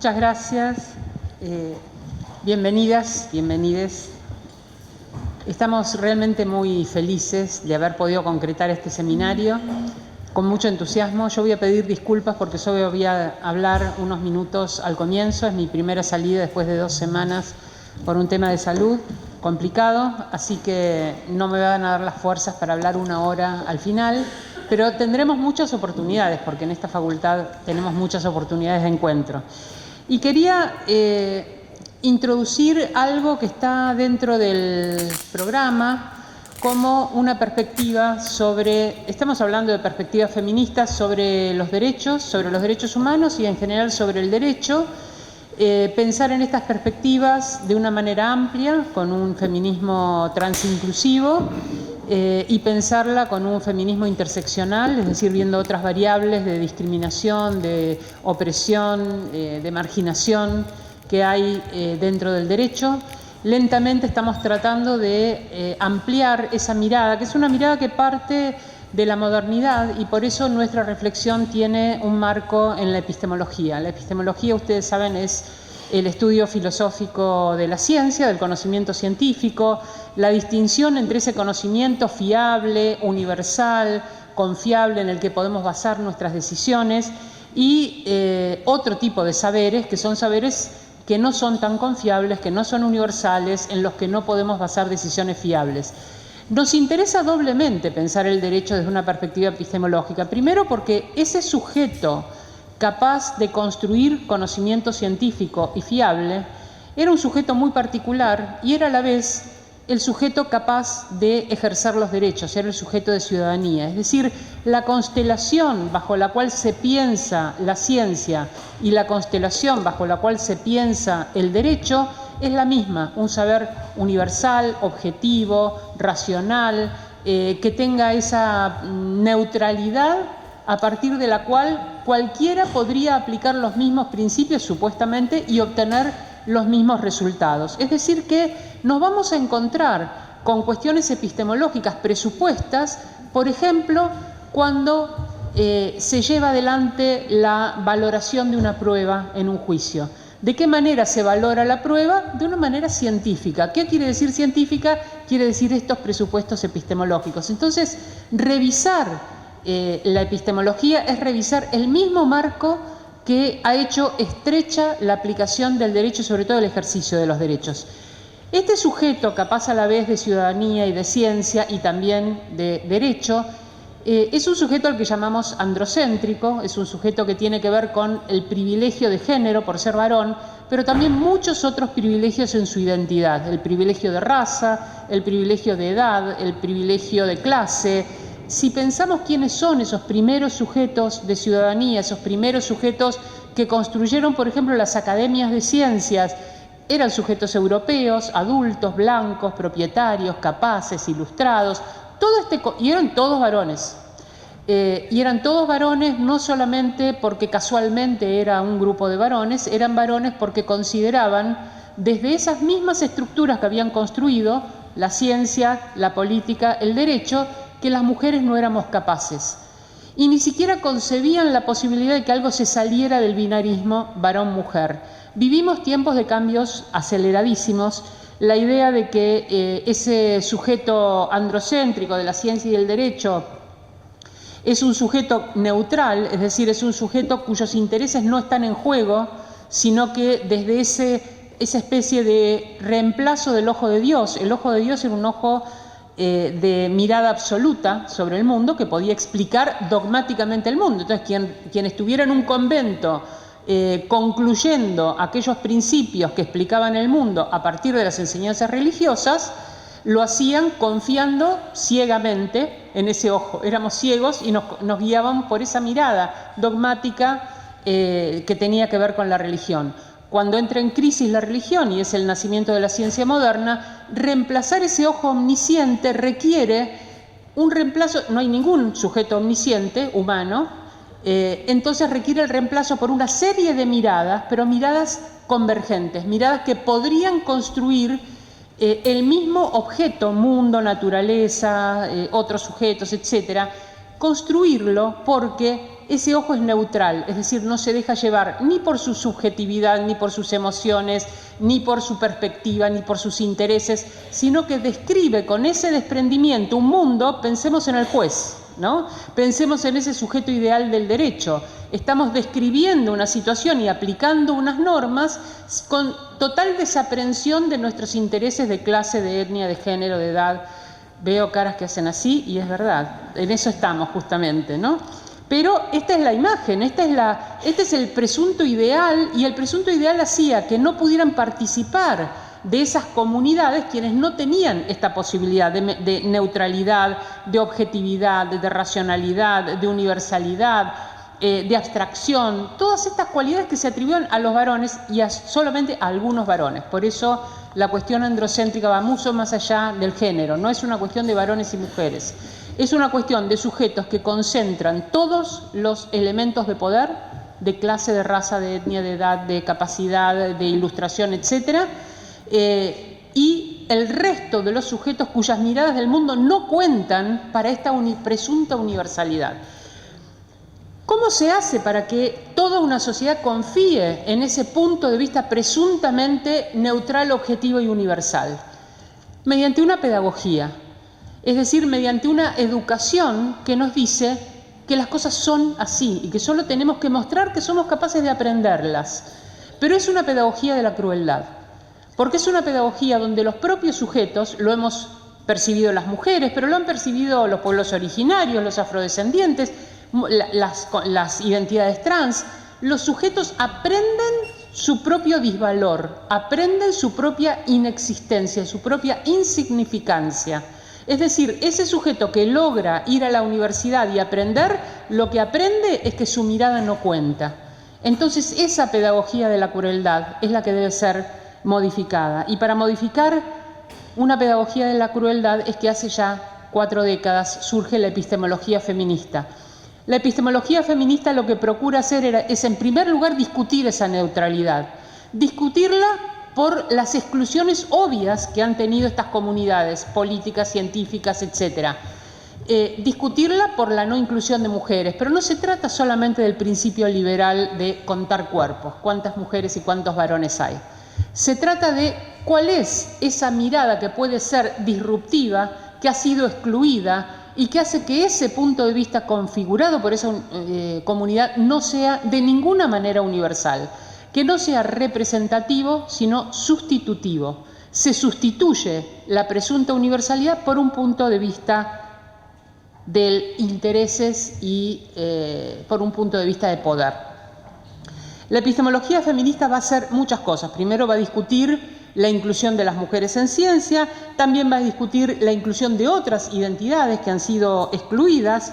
Muchas gracias. Bienvenidas, bienvenides. Estamos realmente muy felices de haber podido concretar este seminario con mucho entusiasmo. Yo voy a pedir disculpas porque yo voy a hablar unos minutos al comienzo. Es mi primera salida después de 2 semanas por un tema de salud complicado, así que no me van a dar las fuerzas para hablar 1 hora al final, pero tendremos muchas oportunidades porque en esta facultad tenemos muchas oportunidades de encuentro. Y quería introducir algo que está dentro del programa como una perspectiva sobre, estamos hablando de perspectivas feministas sobre los derechos humanos y en general sobre el derecho. Pensar en estas perspectivas de una manera amplia, con un feminismo transinclusivo, y pensarla con un feminismo interseccional, es decir, viendo otras variables de discriminación, de opresión, de marginación que hay dentro del derecho. Lentamente estamos tratando de ampliar esa mirada, que es una mirada que parte de la modernidad, y por eso nuestra reflexión tiene un marco en la epistemología. La epistemología, ustedes saben, es el estudio filosófico de la ciencia, del conocimiento científico, la distinción entre ese conocimiento fiable, universal, confiable, en el que podemos basar nuestras decisiones, y otro tipo de saberes, que son saberes que no son tan confiables, que no son universales, en los que no podemos basar decisiones fiables. Nos interesa doblemente pensar el derecho desde una perspectiva epistemológica. Primero, porque ese sujeto capaz de construir conocimiento científico y fiable era un sujeto muy particular y era a la vez el sujeto capaz de ejercer los derechos, era el sujeto de ciudadanía. Es decir, la constelación bajo la cual se piensa la ciencia y la constelación bajo la cual se piensa el derecho es la misma, un saber universal, objetivo, racional, que tenga esa neutralidad a partir de la cual cualquiera podría aplicar los mismos principios supuestamente y obtener los mismos resultados. Es decir, que nos vamos a encontrar con cuestiones epistemológicas presupuestas, por ejemplo, cuando se lleva adelante la valoración de una prueba en un juicio. ¿De qué manera se valora la prueba? De una manera científica. ¿Qué quiere decir científica? Quiere decir estos presupuestos epistemológicos. Entonces, revisar la epistemología es revisar el mismo marco que ha hecho estrecha la aplicación del derecho, sobre todo el ejercicio de los derechos. Este sujeto, capaz a la vez de ciudadanía y de ciencia y también de derecho, es un sujeto al que llamamos androcéntrico, es un sujeto que tiene que ver con el privilegio de género por ser varón, pero también muchos otros privilegios en su identidad, el privilegio de raza, el privilegio de edad, el privilegio de clase. Si pensamos quiénes son esos primeros sujetos de ciudadanía, esos primeros sujetos que construyeron, por ejemplo, las academias de ciencias, eran sujetos europeos, adultos, blancos, propietarios, capaces, ilustrados, y eran todos varones. Y eran todos varones no solamente porque casualmente era un grupo de varones, eran varones porque consideraban, desde esas mismas estructuras que habían construido, la ciencia, la política, el derecho, que las mujeres no éramos capaces. Y ni siquiera concebían la posibilidad de que algo se saliera del binarismo varón-mujer. Vivimos tiempos de cambios aceleradísimos. La idea de que ese sujeto androcéntrico de la ciencia y del derecho es un sujeto neutral, es decir, es un sujeto cuyos intereses no están en juego, sino que desde esa especie de reemplazo del ojo de Dios. El ojo de Dios era un ojo de mirada absoluta sobre el mundo que podía explicar dogmáticamente el mundo. Entonces, quien estuviera en un convento concluyendo aquellos principios que explicaban el mundo a partir de las enseñanzas religiosas, lo hacían confiando ciegamente en ese ojo. Éramos ciegos y nos guiábamos por esa mirada dogmática que tenía que ver con la religión. Cuando entra en crisis la religión y es el nacimiento de la ciencia moderna, reemplazar ese ojo omnisciente requiere un reemplazo. No hay ningún sujeto omnisciente humano, entonces requiere el reemplazo por una serie de miradas, pero miradas convergentes, miradas que podrían construir el mismo objeto, mundo, naturaleza, otros sujetos, etcétera, construirlo porque ese ojo es neutral, es decir, no se deja llevar ni por su subjetividad, ni por sus emociones, ni por su perspectiva, ni por sus intereses, sino que describe con ese desprendimiento un mundo. Pensemos en el juez, ¿no? Pensemos en ese sujeto ideal del derecho. Estamos describiendo una situación y aplicando unas normas con total desaprensión de nuestros intereses de clase, de etnia, de género, de edad. Veo caras que hacen así y es verdad, en eso estamos justamente, ¿no? Pero esta es la imagen, este es el presunto ideal, y el presunto ideal hacía que no pudieran participar de esas comunidades quienes no tenían esta posibilidad de neutralidad, de objetividad, de racionalidad, de universalidad, de abstracción, todas estas cualidades que se atribuyen a los varones y solamente a algunos varones. Por eso la cuestión androcéntrica va mucho más allá del género, no es una cuestión de varones y mujeres, es una cuestión de sujetos que concentran todos los elementos de poder, de clase, de raza, de etnia, de edad, de capacidad, de ilustración, etcétera, y el resto de los sujetos cuyas miradas del mundo no cuentan para esta presunta universalidad. ¿Cómo se hace para que toda una sociedad confíe en ese punto de vista presuntamente neutral, objetivo y universal? Mediante una pedagogía, es decir, mediante una educación que nos dice que las cosas son así y que solo tenemos que mostrar que somos capaces de aprenderlas. Pero es una pedagogía de la crueldad, porque es una pedagogía donde los propios sujetos, lo hemos percibido las mujeres, pero lo han percibido los pueblos originarios, los afrodescendientes, las identidades trans, los sujetos aprenden su propio disvalor, aprenden su propia inexistencia, su propia insignificancia. Es decir, ese sujeto que logra ir a la universidad y aprender, lo que aprende es que su mirada no cuenta. Entonces, esa pedagogía de la crueldad es la que debe ser modificada. Y para modificar una pedagogía de la crueldad es que hace ya 4 décadas surge la epistemología feminista. La epistemología feminista lo que procura hacer es, en primer lugar, discutir esa neutralidad, discutirla por las exclusiones obvias que han tenido estas comunidades políticas, científicas, etcétera. Discutirla por la no inclusión de mujeres, pero no se trata solamente del principio liberal de contar cuerpos, cuántas mujeres y cuántos varones hay. Se trata de cuál es esa mirada que puede ser disruptiva, que ha sido excluida, y que hace que ese punto de vista configurado por esa comunidad no sea de ninguna manera universal, que no sea representativo, sino sustitutivo. Se sustituye la presunta universalidad por un punto de vista de intereses y por un punto de vista de poder. La epistemología feminista va a hacer muchas cosas. Primero va a discutir la inclusión de las mujeres en ciencia, también va a discutir la inclusión de otras identidades que han sido excluidas,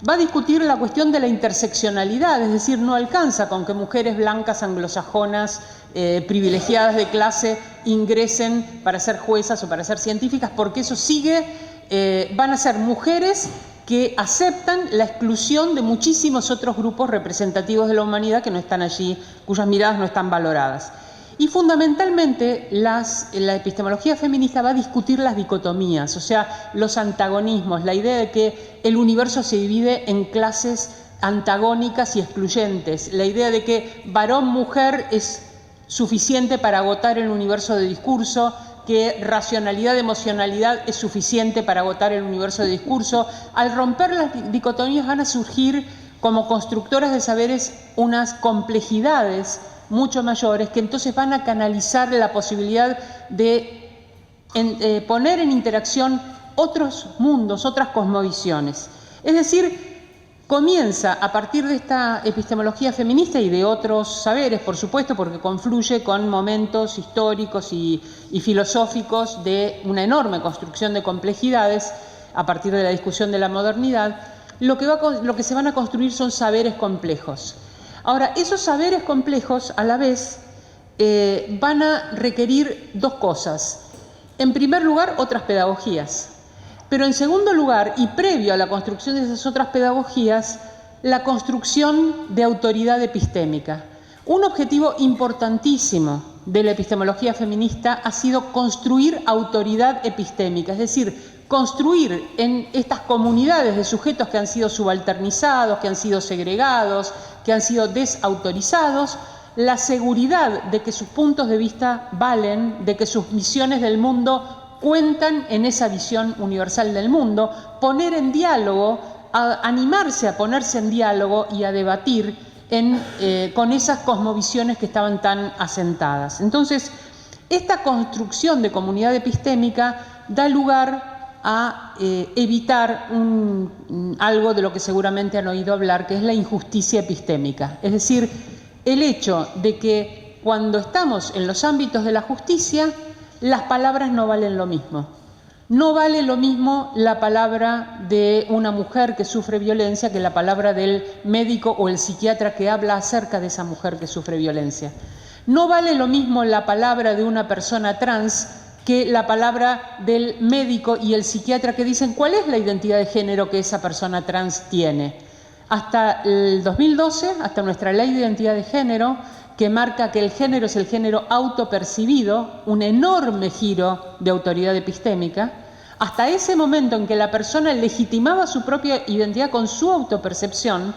va a discutir la cuestión de la interseccionalidad, es decir, no alcanza con que mujeres blancas anglosajonas privilegiadas de clase ingresen para ser juezas o para ser científicas, porque eso sigue, van a ser mujeres que aceptan la exclusión de muchísimos otros grupos representativos de la humanidad que no están allí, cuyas miradas no están valoradas. Y fundamentalmente la epistemología feminista va a discutir las dicotomías, o sea, los antagonismos, la idea de que el universo se divide en clases antagónicas y excluyentes, la idea de que varón-mujer es suficiente para agotar el universo de discurso, que racionalidad-emocionalidad es suficiente para agotar el universo de discurso. Al romper las dicotomías van a surgir como constructoras de saberes unas complejidades mucho mayores que entonces van a canalizar la posibilidad de poner en interacción otros mundos, otras cosmovisiones. Es decir, comienza a partir de esta epistemología feminista y de otros saberes, por supuesto, porque confluye con momentos históricos y filosóficos de una enorme construcción de complejidades a partir de la discusión de la modernidad, lo que se van a construir son saberes complejos. Ahora, esos saberes complejos, a la vez, van a requerir 2 cosas. En primer lugar, otras pedagogías. Pero en segundo lugar, y previo a la construcción de esas otras pedagogías, la construcción de autoridad epistémica. Un objetivo importantísimo de la epistemología feminista ha sido construir autoridad epistémica, es decir, construir en estas comunidades de sujetos que han sido subalternizados, que han sido segregados, que han sido desautorizados, la seguridad de que sus puntos de vista valen, de que sus visiones del mundo cuentan en esa visión universal del mundo, poner en diálogo, animarse a ponerse en diálogo y a debatir con esas cosmovisiones que estaban tan asentadas. Entonces, esta construcción de comunidad epistémica da lugar a evitar algo de lo que seguramente han oído hablar, que es la injusticia epistémica. Es decir, el hecho de que cuando estamos en los ámbitos de la justicia, las palabras no valen lo mismo. No vale lo mismo la palabra de una mujer que sufre violencia que la palabra del médico o el psiquiatra que habla acerca de esa mujer que sufre violencia. No vale lo mismo la palabra de una persona trans que la palabra del médico y el psiquiatra que dicen cuál es la identidad de género que esa persona trans tiene. Hasta el 2012, hasta nuestra ley de identidad de género, que marca que el género es el género autopercibido, un enorme giro de autoridad epistémica, hasta ese momento en que la persona legitimaba su propia identidad con su autopercepción,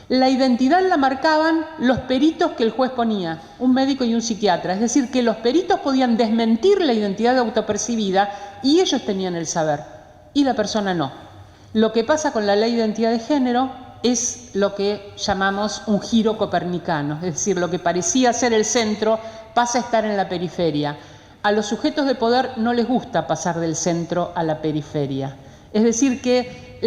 la identidad la marcaban los peritos que el juez ponía, un médico y un psiquiatra. Es decir, que los peritos podían desmentir la identidad autopercibida y ellos tenían el saber, y la persona no. Lo que pasa con la ley de identidad de género es lo que llamamos un giro copernicano, es decir, lo que parecía ser el centro pasa a estar en la periferia. A los sujetos de poder no les gusta pasar del centro a la periferia. Es decir, que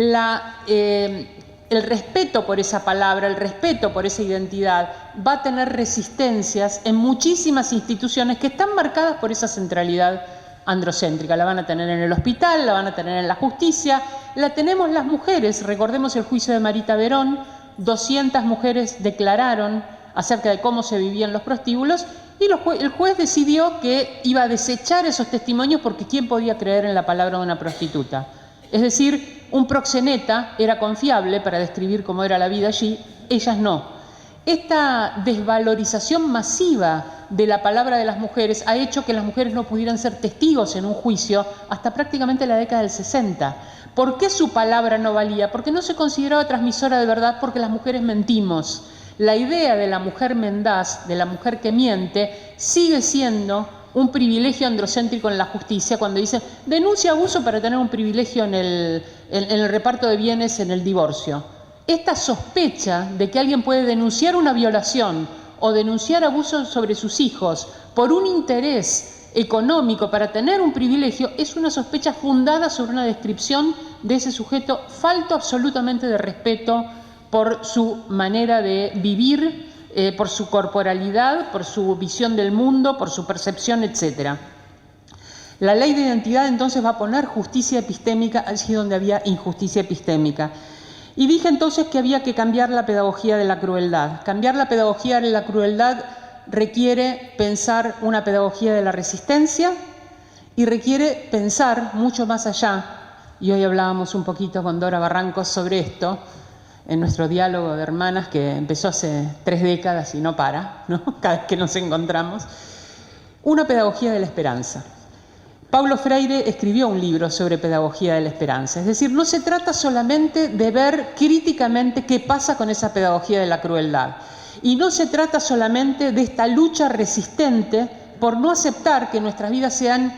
el respeto por esa palabra, el respeto por esa identidad va a tener resistencias en muchísimas instituciones que están marcadas por esa centralidad androcéntrica. La van a tener en el hospital, la van a tener en la justicia, la tenemos las mujeres. Recordemos el juicio de Marita Verón, 200 mujeres declararon acerca de cómo se vivían los prostíbulos y el juez decidió que iba a desechar esos testimonios porque ¿quién podía creer en la palabra de una prostituta? Es decir, un proxeneta era confiable para describir cómo era la vida allí, ellas no. Esta desvalorización masiva de la palabra de las mujeres ha hecho que las mujeres no pudieran ser testigos en un juicio hasta prácticamente la década del 60. ¿Por qué su palabra no valía? Porque no se consideraba transmisora de verdad, porque las mujeres mentimos. La idea de la mujer mendaz, de la mujer que miente, sigue siendo un privilegio androcéntrico en la justicia cuando dicen denuncia abuso para tener un privilegio en el reparto de bienes en el divorcio. Esta sospecha de que alguien puede denunciar una violación o denunciar abuso sobre sus hijos por un interés económico para tener un privilegio es una sospecha fundada sobre una descripción de ese sujeto falto absolutamente de respeto por su manera de vivir, por su corporalidad, por su visión del mundo, por su percepción, etc. La ley de identidad entonces va a poner justicia epistémica allí donde había injusticia epistémica. Y dije entonces que había que cambiar la pedagogía de la crueldad. Cambiar la pedagogía de la crueldad requiere pensar una pedagogía de la resistencia y requiere pensar mucho más allá. Y hoy hablábamos un poquito con Dora Barrancos sobre esto, en nuestro diálogo de hermanas que empezó hace 3 décadas y no para, ¿no? Cada vez que nos encontramos. Una pedagogía de la esperanza. Paulo Freire escribió un libro sobre pedagogía de la esperanza. Es decir, no se trata solamente de ver críticamente qué pasa con esa pedagogía de la crueldad. Y no se trata solamente de esta lucha resistente por no aceptar que nuestras vidas sean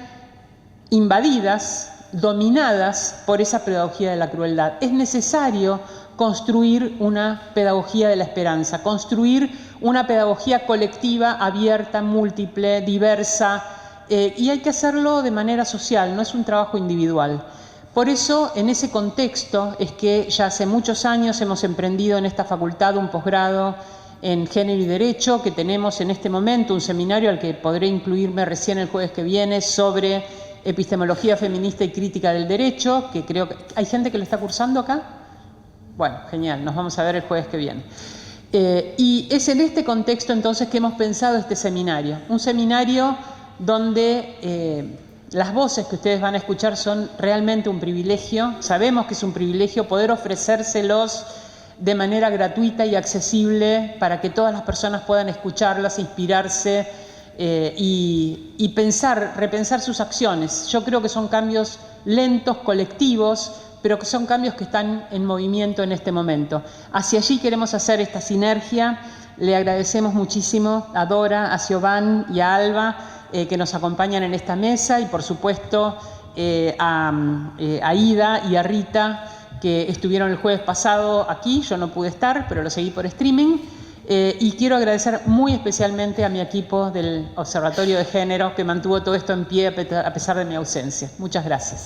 invadidas, dominadas por esa pedagogía de la crueldad. Es necesario construir una pedagogía de la esperanza, construir una pedagogía colectiva, abierta, múltiple, diversa, y hay que hacerlo de manera social, no es un trabajo individual. Por eso, en ese contexto, es que ya hace muchos años hemos emprendido en esta facultad un posgrado en Género y Derecho, que tenemos en este momento un seminario al que podré incluirme recién el jueves que viene sobre epistemología feminista y crítica del derecho, que creo que... ¿Hay gente que lo está cursando acá? Bueno, genial, nos vamos a ver el jueves que viene. Y es en este contexto entonces que hemos pensado este seminario, un seminario donde las voces que ustedes van a escuchar son realmente un privilegio. Sabemos que es un privilegio poder ofrecérselos de manera gratuita y accesible para que todas las personas puedan escucharlas, inspirarse, y repensar sus acciones. Yo creo que son cambios lentos, colectivos, pero que son cambios que están en movimiento en este momento. Hacia allí queremos hacer esta sinergia. Le agradecemos muchísimo a Dora, a Siobhan y a Alba que nos acompañan en esta mesa, y por supuesto a Ida y a Rita, que estuvieron el jueves pasado aquí. Yo no pude estar, pero lo seguí por streaming. Y quiero agradecer muy especialmente a mi equipo del Observatorio de Género, que mantuvo todo esto en pie a pesar de mi ausencia. Muchas gracias.